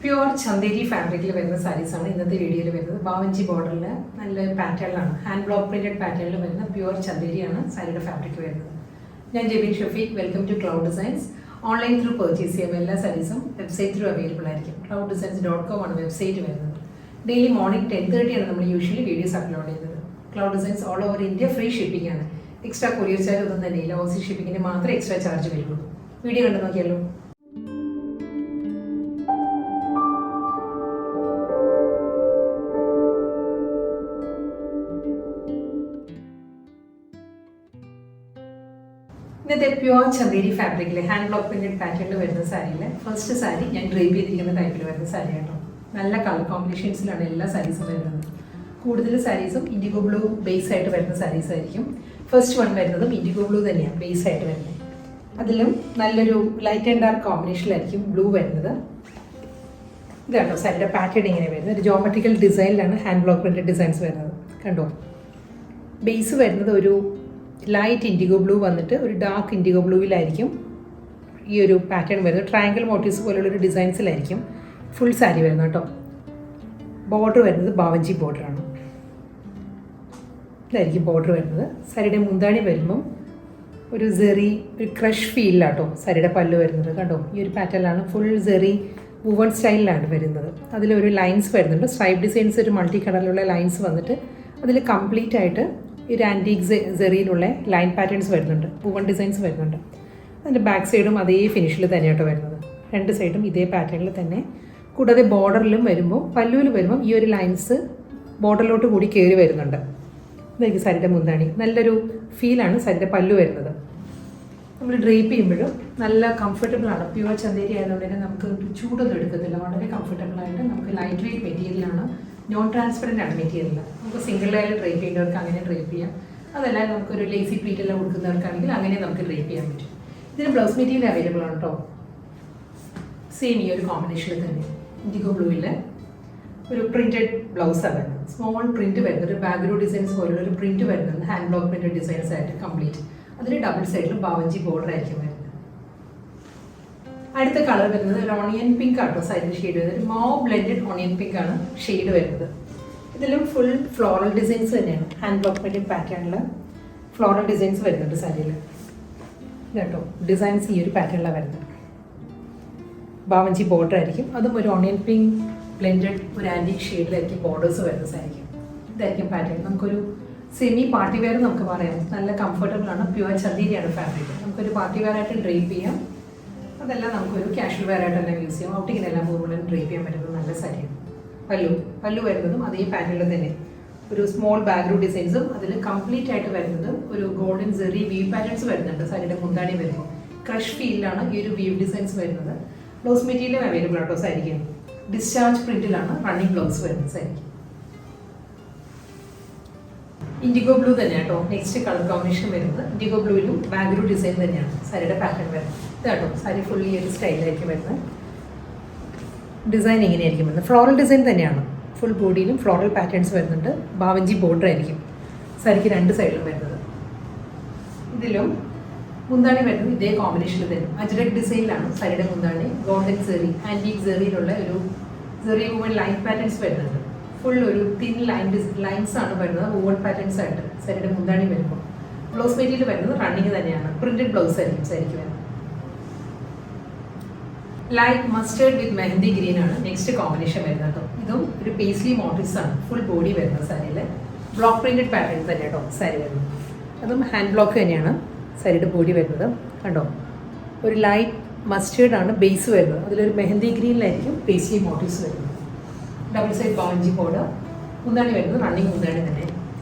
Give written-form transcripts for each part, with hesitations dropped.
Pure Chanderi ഫാബ്രിക്കിൽ വരുന്ന സാരീസാണ് ഇന്നത്തെ വീഡിയോയിൽ വരുന്നത്. ബാവഞ്ചി ബോർഡറിൽ നല്ല പാറ്റേണിലാണ്, ഹാൻഡ് ബ്ലോക്ക് പ്രിന്റഡ് പാറ്റേണിൽ വരുന്ന പ്യുവർ ചന്ദേരിയാണ് സാരിയുടെ ഫാബ്രിക് വരുന്നത്. ഞാൻ Jebin Shafeeq, welcome to Cloud Designs. Online through purchase ചെയ്യുമ്പോൾ എല്ലാ സാരീസും വെബ്സൈറ്റ് ത്രൂ അവൈലബിൾ ആയിരിക്കും. clouddesigns.com ആണ് വെബ്സൈറ്റ് വരുന്നത്. ഡെയിലി മോർണിംഗ് 10:30 ആണ് നമ്മൾ യൂഷ്വലി വീഡിയോസ് അപ്ലോഡ് ചെയ്യുന്നത്. Cloud designs all over India free shipping ആണ്. എക്സ്ട്രാ കൊറിയർ ചാർജ് ഒന്നും തന്നെയില്ല. ഓസി ഷിപ്പിങ്ങിന് മാത്രമേ എക്സ്ട്രാ ചാർജ് വരുള്ളൂ. വീഡിയോ കണ്ടു നോക്കിയല്ലോ. ഇന്നത്തെ പ്യുവർ ചന്ദേരി ഫാബ്രിക്കിൽ ഹാൻഡ് ബ്ലോക്ക് പ്രിന്റഡ് പാറ്റേണിൽ വരുന്ന സാരിയിൽ ഫസ്റ്റ് സാരി ഞാൻ ഡ്രൈപ്പ് ചെയ്തിരിക്കുന്ന ടൈപ്പിൽ വരുന്ന സാരി കേട്ടോ. നല്ല കളർ കോമ്പിനേഷൻസിലാണ് എല്ലാ സാരീസും വരുന്നത്. കൂടുതൽ സാരീസും ഇൻഡിഗോ ബ്ലൂ ബേസ് ആയിട്ട് വരുന്ന സാരീസ് ആയിരിക്കും. ഫസ്റ്റ് വൺ വരുന്നതും ഇൻഡിഗോ ബ്ലൂ തന്നെയാണ് ബേസ് ആയിട്ട് വരുന്നത്. അതിലും നല്ലൊരു ലൈറ്റ് ആൻഡ് ഡാർക്ക് കോമ്പിനേഷനിലായിരിക്കും ബ്ലൂ വരുന്നത്. ഇതാണോ സാരിയുടെ പാറ്റേൺ ഇങ്ങനെ വരുന്നത്. ഒരു ജോമെട്രിക്കൽ ഡിസൈനിലാണ് ഹാൻഡ് ബ്ലോക്ക് പ്രിന്റഡ് ഡിസൈൻസ് വരുന്നത്. കണ്ടോ, ബേസ് വരുന്നത് ഒരു ലൈറ്റ് ഇൻഡിഗോ ബ്ലൂ വന്നിട്ട് ഒരു ഡാർക്ക് ഇൻഡിഗോ ബ്ലൂവിലായിരിക്കും ഈ ഒരു പാറ്റേൺ വരുന്നത്. ട്രയാങ്കിൾ മോട്ടീവ്സ് പോലുള്ളൊരു ഡിസൈൻസിലായിരിക്കും ഫുൾ സാരി വരുന്നത് കേട്ടോ. ബോർഡർ വരുന്നത് ബാവഞ്ചി ബോർഡറാണ്. ഇതായിരിക്കും ബോർഡർ വരുന്നത്. സാരിയുടെ മുന്താണി വരുമ്പം ഒരു സെറി, ഒരു ക്രഷ് ഫീലിലാട്ടോ സാരിയുടെ പല്ല് വരുന്നത്. കണ്ടോ, ഈ ഒരു പാറ്റേണിലാണ് ഫുൾ സെറി വുവൺ സ്റ്റൈലിലാണ് വരുന്നത്. അതിലൊരു ലൈൻസ് വരുന്നുണ്ട്, സ്ട്രൈപ്പ് ഡിസൈൻസ്, ഒരു മൾട്ടി കളറിലുള്ള ലൈൻസ് വന്നിട്ട് അതിൽ കംപ്ലീറ്റ് ആയിട്ട് ഒരു ആൻറ്റീക് സെറിയിലുള്ള ലൈൻ പാറ്റേൺസ് വരുന്നുണ്ട്, വുവൺ ഡിസൈൻസ് വരുന്നുണ്ട്. അതിൻ്റെ ബാക്ക് സൈഡും അതേ ഫിനിഷിൽ തന്നെയാട്ടോ വരുന്നത്. രണ്ട് സൈഡും ഇതേ പാറ്റേണിൽ തന്നെ. കൂടാതെ ബോർഡറിലും വരുമ്പോൾ, പല്ലുവിൽ വരുമ്പം ഈ ഒരു ലൈൻസ് ബോർഡറിലോട്ട് കൂടി കയറി വരുന്നുണ്ട്. ഇതായിരിക്കും സാരിയുടെ മുന്താണി. നല്ലൊരു ഫീലാണ് സാരിയുടെ പല്ലു വരുന്നത്. നമ്മൾ ഡ്രേപ്പ് ചെയ്യുമ്പോഴും നല്ല കംഫർട്ടബിൾ ആണ്. പ്യുവർ ചന്ദേരി ആയതുകൊണ്ട് തന്നെ നമുക്ക് ചൂടൊന്നും എടുക്കത്തില്ല. വളരെ കംഫർട്ടബിൾ ആയിട്ട് നമുക്ക് ലൈറ്റ് വെയ്റ്റ് മെറ്റീരിയലാണ്. നോൺ ട്രാൻസ്പെറൻ്റ് ആണ് മെറ്റീരിയൽ. നമുക്ക് സിംഗിൾ ലെയർ ഡ്രേപ്പ് ചെയ്യുന്നവർക്ക് അങ്ങനെ ഡ്രേപ്പ് ചെയ്യാം. അതല്ല നമുക്കൊരു ലേസി പ്ലീറ്റ് എല്ലാം കൊടുക്കുന്നവർക്കാണെങ്കിൽ അങ്ങനെ നമുക്ക് ഡ്രേപ്പ് ചെയ്യാൻ പറ്റും. ഇതിന് ബ്ലൗസ് മെറ്റീരിയൽ അവൈലബിൾ ആണ് കേട്ടോ. സെയിം ഈ ഒരു കോമ്പിനേഷനിൽ തന്നെ ഇൻഡിഗോ ബ്ലൂവിൽ ഒരു പ്രിന്റഡ് ബ്ലൗസാണ് വരുന്നത്. സ്മോൾ പ്രിന്റ് വരുന്നത്, ഒരു ബാക്ക്ഗ്രൗണ്ട് ഡിസൈൻസ് പോലുള്ള ഒരു പ്രിന്റ് വരുന്നത് ഹാൻഡ് ബ്ലോക്ക് പ്രിന്റഡ് ഡിസൈൻസ് ആയിട്ട് കംപ്ലീറ്റ്. അതിൽ ഡബിൾ സൈഡിലും ബാവഞ്ചി ബോർഡർ ആയിരിക്കും വരുന്നത്. അടുത്ത കളർ വരുന്നത് ഒരു ഓണിയൻ പിങ്ക് ആട്ടോ സാരിയുടെ ഷെയ്ഡ് വരുന്നത്. ഒരു മോ ബ്ലെൻഡഡ് ഓണിയൻ പിങ്ക് ആണ് ഷെയ്ഡ് വരുന്നത്. ഇതിലും ഫുൾ ഫ്ലോറൽ ഡിസൈൻസ് തന്നെയാണ്. ഹാൻഡ് ബ്ലോക്ക് പ്രിന്റഡ് പാറ്റേണിൽ ഫ്ലോറൽ ഡിസൈൻസ് വരുന്നുണ്ട് സാരിയിൽ. കേട്ടോ, ഡിസൈൻസ് ഈ ഒരു പാറ്റേണിലാണ് വരുന്നത്. ബാവഞ്ചി ബോർഡർ ആയിരിക്കും. അതും ഒരു ഓണിയൻ പിങ്ക് ബ്ലെൻഡഡ് ഒരു ആൻറ്റീക് ഷെയ്ഡിലായിരിക്കും ബോർഡേഴ്സ് വരുന്നത് സാരിക്കും. ഇതായിരിക്കും പാറ്റേൺ. നമുക്കൊരു സെമി പാർട്ടി വെയർ നമുക്ക് പറയാം. നല്ല കംഫർട്ടബിൾ ആണ്. പ്യുവർ ചന്ദേരിയാണ് ഫാബ്രിക്. നമുക്കൊരു പാർട്ടി വെയർ ആയിട്ട് ഡ്രേപ്പ് ചെയ്യാം. അതെല്ലാം നമുക്കൊരു കാഷ്വൽ വെയർ ആയിട്ടെല്ലാം യൂസ് ചെയ്യാം. ഔട്ടിങ്ങിനെല്ലാം പോകുമ്പോൾ ഡ്രേപ്പ് ചെയ്യാൻ പറ്റുന്നത് നല്ല സാരിയാണ്. പല്ലു വരുന്നതും അതേ പാറ്റേണിൽ തന്നെ ഒരു സ്മോൾ ബാക്ക്ഗ്രൗണ്ട് ഡിസൈൻസും അതിൽ കംപ്ലീറ്റ് ആയിട്ട് വരുന്നത് ഒരു ഗോൾഡൻ സെറി വീവ് പാറ്റേൺസ് വരുന്നുണ്ട്. സാരിയുടെ മുന്താണി വരുമ്പോൾ ക്രഷ് ഫീലിലാണ് ഈ ഒരു വീവ് ഡിസൈൻസ് വരുന്നത്. ബ്ലൗസ് മെറ്റീരിയലും അവൈലബിൾ ആട്ടോ സാരിക്ക്. ഡിസ്ചാർജ് പ്രിന്റിലാണ് റണ്ണിങ് ബ്ലൗസ് വരുന്നത് സാരിക്ക്. ഇൻഡിഗോ ബ്ലൂ തന്നെയാണ് കേട്ടോ നെക്സ്റ്റ് കളർ കോമ്പിനേഷൻ വരുന്നത്. ഇൻഡിഗോ ബ്ലൂവിലും ബാക്ക്ഗ്രൗണ്ട് ഡിസൈൻ തന്നെയാണ് സാരിയുടെ പാറ്റേൺ വരുന്നത്. ഇതാട്ടോ സാരി ഫുള്ളി ഒരു സ്റ്റൈലായിരിക്കും വരുന്നത്. ഡിസൈൻ ഇങ്ങനെയായിരിക്കും വരുന്നത്. ഫ്ലോറൽ ഡിസൈൻ തന്നെയാണ്. ഫുൾ ബോഡിയിലും ഫ്ലോറൽ പാറ്റേൺസ് വരുന്നുണ്ട്. ബാവഞ്ചി ബോർഡർ ആയിരിക്കും സാരിക്ക് രണ്ട് സൈഡിലും വരുന്നത്. ഇതിലും മുന്താണി വരുന്നത് ഇതേ കോമ്പിനേഷനിൽ തന്നെ അജ്രക് ഡിസൈനിലാണ് സാരിയുടെ മുന്താണി. ഗോൾഡൻ സെറി, ആൻറ്റീക് സെറിയിലുള്ള ഒരു സെറി വുവൺ ലൈൻ പാറ്റേൺസ് വരുന്നുണ്ട്. ഫുൾ ഒരു തിൻ ലൈൻസ് ആണ് വരുന്നത് വുവൺ പാറ്റേൺസ് ആയിട്ട് സാരിയുടെ മുന്താണി വരുമ്പോൾ. ബ്ലൗസ് മെറ്റീരിയൽ വരുന്നത് റണ്ണിങ് തന്നെയാണ്. പ്രിന്റഡ് ബ്ലൗസ് ആയിരിക്കും സാരിക്ക് വരുന്നത്. ലൈറ്റ് മസ്റ്റേർഡ് വിത്ത് മെഹന്തി ഗ്രീൻ ആണ് നെക്സ്റ്റ് കോമ്പിനേഷൻ വരുന്നത് കേട്ടോ. ഇതും ഒരു പേസ്ലി മോട്ടീവ്സ് ആണ് ഫുൾ ബോഡി വരുന്നത് സാരിയിൽ. ബ്ലോക്ക് പ്രിന്റഡ് പാറ്റേൺ തന്നെ കേട്ടോ സാരി വരുന്നത്. അതും ഹാൻഡ് ബ്ലോക്ക് തന്നെയാണ് സാരിയുടെ ബോഡി വരുന്നത്. കണ്ടോ, ഒരു ലൈറ്റ് മസ്റ്റേർഡ് ആണ് ബേസ് വരുന്നത്. അതിലൊരു മെഹന്തി ഗ്രീനിലായിരിക്കും പേസ്ലി മോട്ടീവ്സ് വരുന്നത്. ഡബിൾ സൈഡ് ബാവഞ്ചി ബോർഡർ. മുന്താണി വരുന്നത് റണ്ണിങ് മുന്താണി തന്നെ.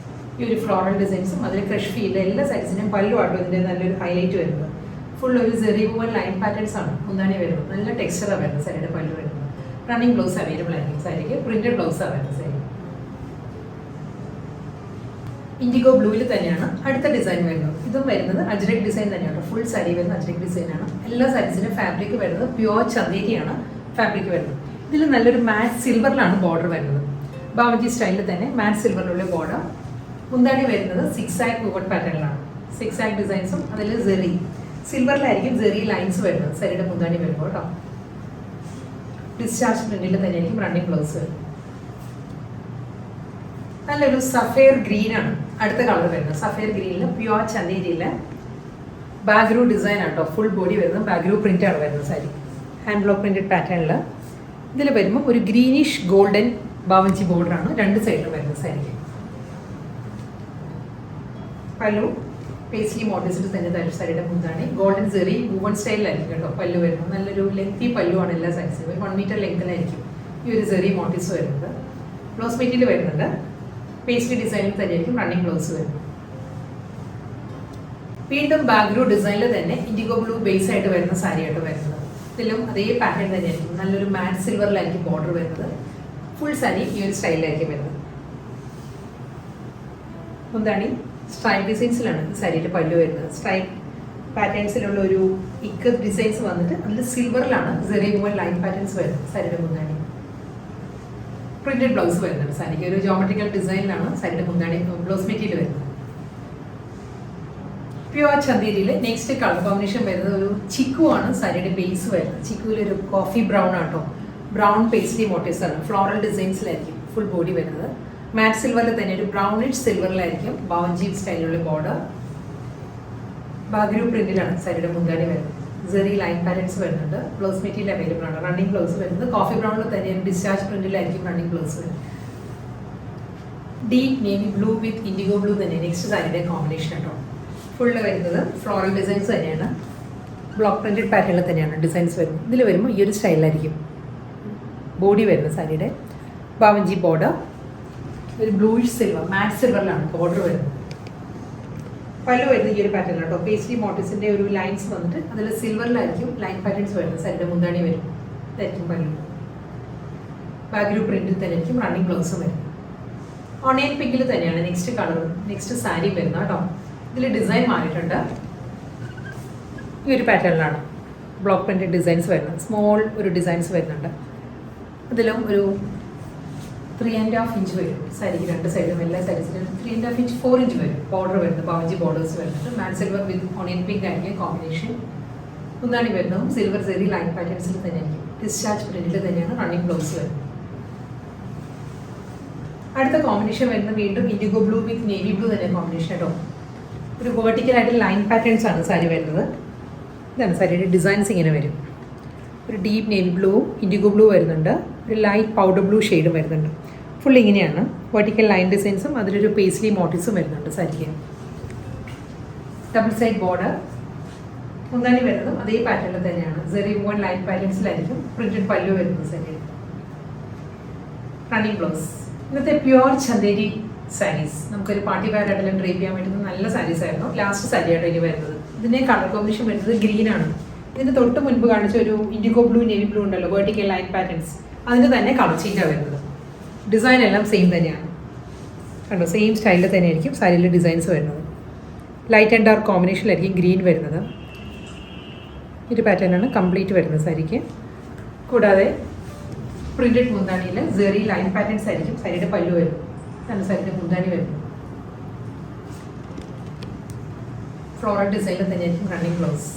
ഈ ഒരു ഫ്ലോറൽ ഡിസൈൻസും അതിൽ ക്രഷ് ഫീൽഡ് എല്ലാ സൈസിനും പല്ലു ആട്ടോ ഇതിൻ്റെ നല്ലൊരു ഹൈലൈറ്റ് വരുന്നത്. ഫുൾ ഒരു സെറി വുവൺ ലൈൻ പാറ്റേൺസ് ആണ് മുന്താണി വരുന്നത്. നല്ല ടെക്സ്ചറാണ് വരുന്നത് സാരിയുടെ പല്ലു വരുന്നത്. റണ്ണിങ് ബ്ലൗസ് അവൈലബിൾ ആയിരിക്കും സാരിക്ക്. പ്രിന്റഡ് ബ്ലൗസാണ് വരുന്നത് സാരി. ഇൻഡിഗോ ബ്ലൂവിൽ തന്നെയാണ് അടുത്ത ഡിസൈൻ വരുന്നത്. ഇതും വരുന്നത് അജ്രക് ഡിസൈൻ തന്നെയാണ്. ഫുൾ സാരി വരുന്നത് അജ്രക് ഡിസൈനാണ്. എല്ലാ സാരീസിനും ഫാബ്രിക് വരുന്നത് പ്യുവർ ചന്ദേരിയാണ് ഫാബ്രിക് വരുന്നത്. ഇതിൽ നല്ലൊരു മാറ്റ് സിൽവറിലാണ് ബോർഡർ വരുന്നത്. ബാവഞ്ചി സ്റ്റൈലിൽ തന്നെ മാറ്റ് സിൽവറിലുള്ള ബോർഡർ. മുന്താണി വരുന്നത് 6 വുവൺ പാറ്റേണിലാണ്. 6 ഡിസൈൻസും അതിൽ സെറി സിൽവറിലായിരിക്കും സെറി ലൈൻസ് വരുന്നത് സാരിയുടെ മുന്താണി വരുമ്പോൾ കേട്ടോ. ഡിസ്ചാർജ് പ്രിന്റിൽ തന്നെയായിരിക്കും റണ്ണിങ് ബ്ലൗസ് വരുന്നത്. നല്ലൊരു സഫയർ ഗ്രീൻ ആണ് അടുത്ത കളർ വരുന്നത്. സഫയർ ഗ്രീനിൽ പ്യുവർ ചന്തേരിയിലെ ബാഗ്രൂ ഡിസൈൻ ആട്ടോ, ഫുൾ ബോഡി വരുന്നത് ബാഗ്രൂ പ്രിന്റ് ആണ് വരുന്നത് സാരി. ഹാൻഡ് ബ്ലോക്ക് പ്രിന്റഡ് പാറ്റേണിൽ ഇതിൽ വരുമ്പോൾ ഒരു ഗ്രീനിഷ് ഗോൾഡൻ ബാവഞ്ചി ബോർഡറാണ് രണ്ട് സൈഡിലും വരുന്നത് സാരിക്ക്. പല്ലു പേസ്ലി മോഡൽസിൽ തന്നെ തരും. സാരിയുടെ മുന്താണി ഗോൾഡൻ സെറി വുവൺ സ്റ്റൈലിലായിരിക്കും കേട്ടോ പല്ലു വരുന്നത്. നല്ലൊരു ലെങ്തി പല്ലുവാണ് എല്ലാ സൈസിലും. 1 മീറ്റർ ലെങ്തിലായിരിക്കും ഈ ഒരു സെറി മോട്ടീവ്സ് വരുന്നത്. ബ്ലൗസ് മെറ്റീരിയൽ വരുന്നുണ്ട് പേസ്ലി ഡിസൈനിൽ തന്നെയായിരിക്കും റണ്ണിങ് ബ്ലൗസ് വരുന്നത്. വീണ്ടും ബാഗ്രൂ ഡിസൈനിൽ തന്നെ ഇൻഡിഗോ ബ്ലൂ ബേസ് ആയിട്ട് വരുന്ന സാരിയായിട്ട് വരുന്നത്. ഇതിലും അതേ പാറ്റേൺ തന്നെയായിരിക്കും. നല്ലൊരു മാറ്റ് സിൽവറിലായിരിക്കും ബോർഡർ വരുന്നത്. ഫുൾ സാരി ഈ ഒരു സ്റ്റൈലിലായിരിക്കും വരുന്നത്. മുന്താണി സ്ട്രൈപ്പ് ഡിസൈൻസിലാണ് ഈ സാരിയുടെ പല്ലു വരുന്നത്. സ്ട്രൈപ്പ് പാറ്റേൺസിലുള്ള ഒരു ഇക്കത്ത് ഡിസൈൻസ് വന്നിട്ട് അതിൽ സിൽവറിലാണ് സെറി വുവൺ ലൈൻ പാറ്റേൺസ് വരുന്നത്. സാരിയുടെ മുന്താണി പ്രിന്റഡ് ബ്ലൗസ് വരുന്നുണ്ട്. സാരിക്ക് ഒരു ജോമെട്രിക്കൽ ഡിസൈനിലാണ് സാരിയുടെ മുന്താണി ബ്ലൗസ് മെറ്റീരിയൽ വരുന്നത്. പ്യുവർ ചന്തേരിയിൽ നെക്സ്റ്റ് കളർ കോമ്പിനേഷൻ വരുന്നത് ഒരു ചിക്കു ആണ് സാരിയുടെ ബേസ് വരുന്നത്. ചിക്കുവിലൊരു കോഫി ബ്രൗൺ ആട്ടോ, ബ്രൗൺ പേസ്ലി മോട്ടീവ്സ് ആണ്. ഫ്ലോറൽ ഡിസൈൻസിലായിരിക്കും ഫുൾ ബോഡി വരുന്നത്. മാറ്റ് സിൽവറിൽ തന്നെ ഒരു ബ്രൗണിഷ് സിൽവറിലായിരിക്കും ബാവഞ്ചി സ്റ്റൈലിലുള്ള ബോർഡർ. ബാഗ്രൂ പ്രിന്റിലാണ് സാരിയുടെ മുന്താണി വരുന്നത്. സെറി ലൈൻ പാറ്റേൺസ് വരുന്നുണ്ട്. ബ്ലൗസ് മെറ്റീരിയൽ അവൈലബിൾ ആണ്. റണ്ണിങ് ബ്ലൗസ് വരുന്നത് കോഫി ബ്രൗണിൽ തന്നെ ഡിസ്ചാർജ് പ്രിന്റിലായിരിക്കും റണ്ണിങ് ബ്ലൗസ് വരുന്നത്. ഡീപ് നേവി ബ്ലൂ വിത്ത് ഇൻഡിഗോ ബ്ലൂ തന്നെ നെക്സ്റ്റ് സാരിയുടെ കോമ്പിനേഷൻ കേട്ടോ. ഫുള്ള് വരുന്നത് ഫ്ലോറൽ ഡിസൈൻസ് തന്നെയാണ്. ബ്ലോക്ക് പ്രിന്റഡ് പാറ്റേണിൽ തന്നെയാണ് ഡിസൈൻസ് വരുന്നത്. ഇതിൽ വരുമ്പോൾ ഈ ഒരു സ്റ്റൈലിലായിരിക്കും ബോഡി വരുന്നത്. സാരിയുടെ ബാവഞ്ചി ബോർഡർ ഒരു ബ്ലൂയിഷ് സിൽവർ മാറ്റ് സിൽവറിലാണ് ബോർഡർ വരുന്നത്. പല്ലു വരുന്നത് ഈ ഒരു പാറ്റേൺ കേട്ടോ. പേസ്ലി മോട്ടീവ്സിൻ്റെ ഒരു ലൈൻസ് വന്നിട്ട് അതിൽ സിൽവറിലായിരിക്കും ലൈൻ പാറ്റേൺസ് വരുന്നത്. സാരിയുടെ മുന്താണി വരും. ഇതായിരിക്കും പല്ലു. ബാഗ്രൂ പ്രിന്റിൽ തന്നെയായിരിക്കും റണ്ണിങ് ബ്ലൗസും വരുന്നത്. ഓണിയൻ പിങ്കിൽ തന്നെയാണ് നെക്സ്റ്റ് കളർ നെക്സ്റ്റ് സാരി വരുന്നത് കേട്ടോ. ഇതിൽ ഡിസൈൻ മാറിയിട്ടുണ്ട്. ഈ ഒരു പാറ്റേണിലാണ് ബ്ലോക്ക് പ്രിന്റഡ് ഡിസൈൻസ് വരുന്നത്. സ്മോൾ ഒരു ഡിസൈൻസ് വരുന്നുണ്ട്. അതിലും ഒരു 3.5 ഇഞ്ച് വരും സാരിക്ക്. രണ്ട് സൈഡിലും എല്ലാ സൈഡ്സിലും 3.5 ഇഞ്ച് 4 ഇഞ്ച് വരും ബോർഡർ വരുന്നത്. ബാവഞ്ചി ബോർഡേഴ്സ് വരുന്നുണ്ട്. മാറ്റ് സിൽവർ വിത്ത് ഓണിയൻ പിങ്ക് ആയിരിക്കും കോമ്പിനേഷൻ. മുന്താണി വരുന്നതും സിൽവർ സെറി ലൈൻ പാറ്റേൺസിൽ തന്നെയായിരിക്കും. ഡിസ്ചാർജ് പ്രിന്റിൽ തന്നെയാണ് റണ്ണിങ് ബ്ലൗസ് വരുന്നത്. അടുത്ത കോമ്പിനേഷൻ വരുന്നത് വീണ്ടും ഇൻഡിഗോ ബ്ലൂ വിത്ത് നേവി ബ്ലൂ തന്നെ കോമ്പിനേഷൻ കേട്ടോ. ഒരു വേർട്ടിക്കലായിട്ട് ലൈൻ പാറ്റേൺസ് ആണ് സാരി വരുന്നത്. ഇതാണ് സാരിയുടെ ഡിസൈൻസ് ഇങ്ങനെ വരും. ഒരു ഡീപ്പ് നേവി ബ്ലൂവും ഇൻഡിഗോ ബ്ലൂ വരുന്നുണ്ട്. ഒരു ലൈറ്റ് പൗഡർ ബ്ലൂ ഷെയ്ഡും വരുന്നുണ്ട്. ഫുൾ ഇങ്ങനെയാണ് വേർട്ടിക്കൽ ലൈൻ ഡിസൈൻസും അതിലൊരു പേസ്ലി മോട്ടീവ്സും വരുന്നുണ്ട് സാരിക്ക്. Double side border. മുന്താണി വരുന്നതും അതേ പാറ്റേണിൽ തന്നെയാണ്. സെറി വുവൺ ലൈൻ പാറ്റേൺസിലായിരിക്കും പ്രിന്റഡ് പല്ലു വരുന്നത് സാരിയിൽ. Running blouse. ഇന്നത്തെ പ്യുവർ ചന്തേരി സാരീസ് നമുക്കൊരു പാർട്ടി വെയർ ആയിട്ടെല്ലാം ഡ്രൈപ്പ് ചെയ്യാൻ പറ്റുന്ന നല്ല സാരീസ് ആയിരുന്നു. ലാസ്റ്റ് സാരിയായിട്ട് ഇനി വരുന്നത്. ഇതിൻ്റെ കളർ കോമ്പിനേഷൻ വരുന്നത് ഗ്രീൻ ആണ്. ഇതിന് തൊട്ട് മുൻപ് കാണിച്ച ഒരു ഇൻഡിഗോ ബ്ലൂ നേവി ബ്ലൂ ഉണ്ടല്ലോ വേർട്ടിക്കൽ ലൈൻ പാറ്റേൺസ്, അതിന് തന്നെ കളർ ചേഞ്ചാണ് വരുന്നത്. ഡിസൈൻ എല്ലാം സെയിം തന്നെയാണ് കണ്ടോ. സെയിം സ്റ്റൈലിൽ തന്നെയായിരിക്കും സാരിയിലെ ഡിസൈൻസ് വരുന്നത്. ലൈറ്റ് ആൻഡ് ഡാർക്ക് കോമ്പിനേഷനിലായിരിക്കും ഗ്രീൻ വരുന്നത്. ഒരു പാറ്റേണാണ് കംപ്ലീറ്റ് വരുന്നത് സാരിക്ക്. കൂടാതെ പ്രിന്റഡ് മുന്താണിയിൽ സെറി ലൈൻ പാറ്റേൺസ് ആയിരിക്കും സാരിയുടെ പല്ലു വരുന്നത്. നല്ല സാരിയുടെ മുന്താണി വരുന്നത്. ഫ്ലോറൽ ഡിസൈനിൽ തന്നെയായിരിക്കും റണ്ണിങ് ബ്ലൗസ്.